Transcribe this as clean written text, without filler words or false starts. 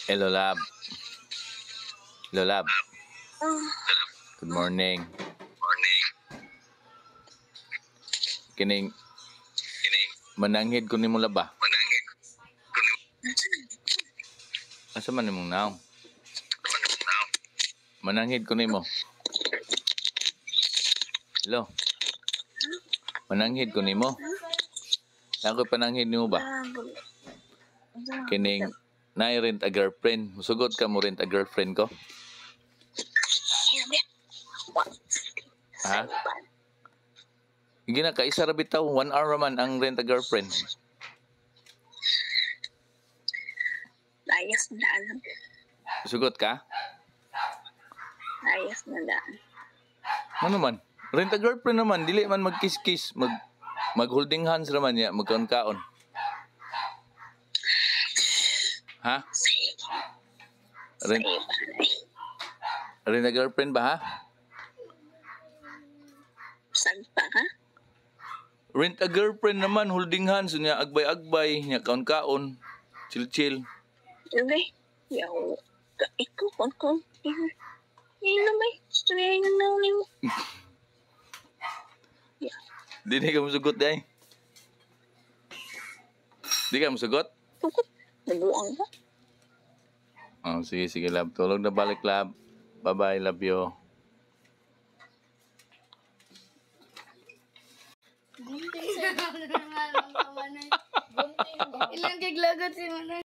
Hello, Lab. Hello, Lab. Good morning. Kining mananghid ko nimo laba. Asa man nimong naong? Mananghid ko nimo. Hello. Mananghid ko nimo. Ako pananghid nimo ba? Kining na-rent a girlfriend. Musugot ka mo rent a girlfriend ko? Ha? Hindi na, kaisa ra bitaw. 1 hour man ang rent a girlfriend. Layas na daan. Sugot ka? Layas na daan. Ano man? Rent a girlfriend naman. Dili man mag-kiss-kiss. Mag-holding hands naman niya. Magkaon-kaon. Ha? Rent a girlfriend ba, ha? Sagpa ka? Rent a girlfriend naman. Holding hands niya. Agbay-agbay. Niya kaon-kaon. Chill-chill. Okay. Yaw. Ikaw ko. Yan na ba? Storya yung nauli mo. Di ka musugot, day. Di ka musugot? Tukot. Nabuang ka? Oh, sige, love. Tulog na balik, love. Bye-bye, love you. Gunting sa mga kamanay. Gunting. Ilang kaglagot si Manay.